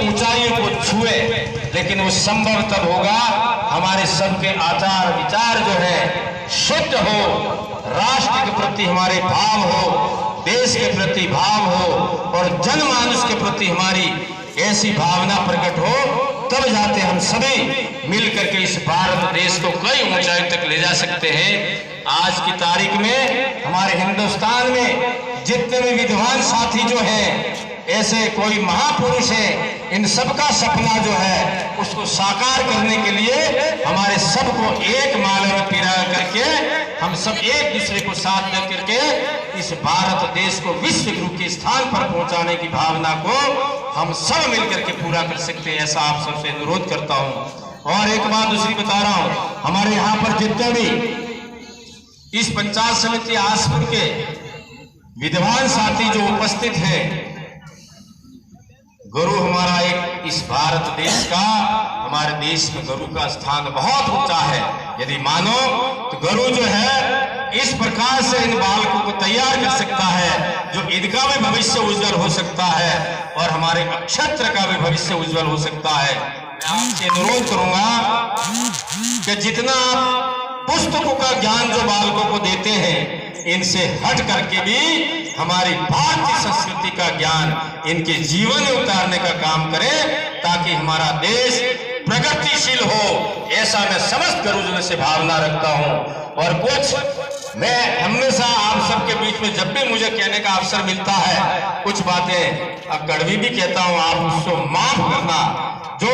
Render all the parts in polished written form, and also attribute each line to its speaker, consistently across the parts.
Speaker 1: ऊंचाइयों को छुए, लेकिन वो संभव तब होगा हमारे सबके आचार विचार जो है शुद्ध हो, राष्ट्र के प्रति हमारे भाव हो, देश के प्रति भाव हो और जनमानस के प्रति हमारी ऐसी भावना प्रकट हो, तब जाते हम सभी मिलकर के इस भारत देश को कई ऊंचाई तक ले जा सकते हैं। आज की तारीख में हमारे हिंदुस्तान में जितने भी विद्वान साथी जो हैं, ऐसे कोई महापुरुष हैं, इन सबका सपना जो है उसको साकार करने के लिए हमारे सबको एक माले में पिरा करके हम सब एक दूसरे को साथ दे करके इस भारत देश को विश्व गुरु के स्थान पर पहुंचाने की भावना को हम सब मिलकर के पूरा कर सकते हैं, ऐसा आप सबसे अनुरोध करता हूं। और एक बात दूसरी बता रहा हूं, हमारे यहाँ पर जितने भी इस पंचायत समिति आसपुर के विद्वान साथी जो उपस्थित हैं, गुरु हमारा एक इस भारत देश का, हमारे देश में गुरु का स्थान बहुत ऊंचा है। यदि मानो तो गुरु जो है इस प्रकार से इन बालकों को तैयार कर सकता है जो इनका भी भविष्य उज्जवल हो सकता है और हमारे नक्षत्र का भी भविष्य उज्जवल हो सकता है। मैं आपसे अनुरोध करूंगा कि जितना पुस्तकों का ज्ञान जो बालकों को देते हैं, इनसे हट करके भी हमारी भारतीय संस्कृति का ज्ञान इनके जीवन में उतारने का काम करें, ताकि हमारा देश प्रगतिशील हो। ऐसा मैं समस्त गुरुजनों से भावना रखता हूं। और कुछ मैं हमेशा आप सबके बीच में जब भी मुझे कहने का अवसर मिलता है, कुछ बातें कड़वी भी कहता हूं, आप उसको माफ करना। जो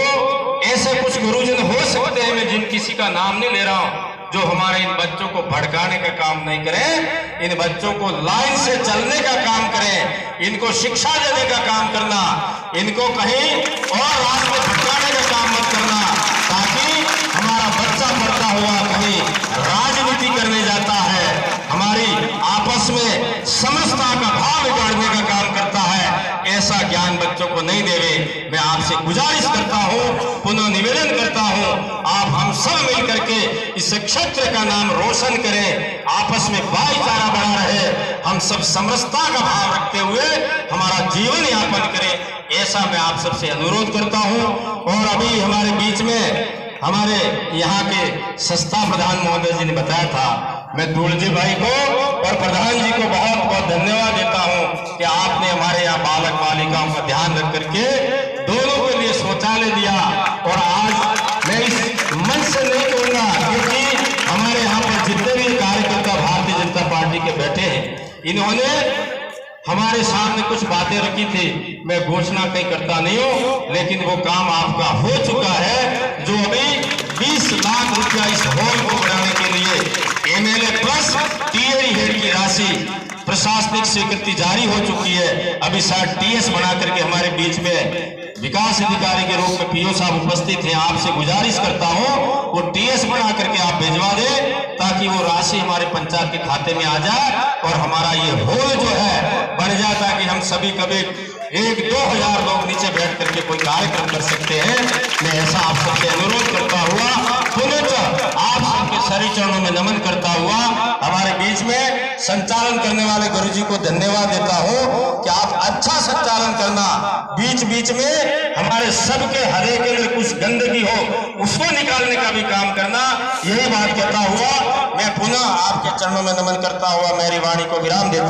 Speaker 1: ऐसे कुछ गुरुजन हो सकते हैं, मैं जिन किसी का नाम नहीं ले रहा हूं, जो हमारे इन बच्चों को भड़काने का काम नहीं करें, इन बच्चों को लाइन से चलने का काम करें, इनको शिक्षा देने का काम करना, इनको कहीं और रास्ते में भटकाने का काम मत करना, ताकि हमारा बच्चा पढ़ता हुआ कहीं राजनीति करने जाता है, हमारी आपस में समझता का भाव बिगाड़ने का काम करता है, ऐसा ज्ञान बच्चों को नहीं देवे। मैं आपसे गुजारिश करता हूं, पुनः निवेदन करता हूं, आप हम सब मिलकर के इस क्षेत्र का नाम रोशन करें, आपस में भाईचारा बना रहे, हम सब समरसता का भाव रखते हुए हमारा जीवन यापन करें, ऐसा मैं आप सबसे अनुरोध करता हूं। और अभी हमारे बीच में हमारे यहाँ के संस्था प्रधान महोदय जी ने बताया था, मैं तुलजी भाई को और प्रधान जी को बहुत बहुत धन्यवाद देता हूँ कि आपने हमारे यहाँ बालक बालिकाओं का ध्यान रख करके दोनों के लिए शौचालय दिया। और आज मैं इस मंच से नहीं कहूँगा, क्योंकि हमारे यहाँ पर जितने भी कार्यकर्ता भारतीय जनता पार्टी के बैठे हैं, इन्होंने हमारे सामने कुछ बातें रखी थी। मैं घोषणा कहीं करता नहीं हूँ, लेकिन वो काम आपका हो चुका है। जो अभी 20 लाख रुपया इस हॉल को बनाने के लिए एमएलए प्लस टीएरी हेड की राशि प्रशासनिक स्वीकृति जारी हो चुकी है। अभी शायद टीएस बना करके हमारे बीच में विकास अधिकारी के रूप में पीओ साहब उपस्थित हैं। आपसे गुजारिश करता हूं वो टीएस बना करके आप भिजवा दें, ताकि वो राशि हमारे पंचायत के खाते में आ जाए और हमारा ये हॉल जो है बन जाए, ताकि हम सभी कभी 1-2 हजार लोग नीचे बैठ करके कोई कार्यक्रम कर सकते हैं। मैं ऐसा आप सबसे अनुरोध करता हुआ पुनः आप सबके सरी चरणों में नमन करता हुआ हमारे बीच में संचालन करने वाले गुरुजी को धन्यवाद देता हूं कि आप अच्छा संचालन करना, बीच बीच में हमारे सबके हरे के अंदर कुछ गंदगी हो उसको निकालने का भी काम करना। यही बात कहता हुआ मैं पुनः आपके चरणों में नमन करता हुआ मेरी वाणी को विराम देता हूं।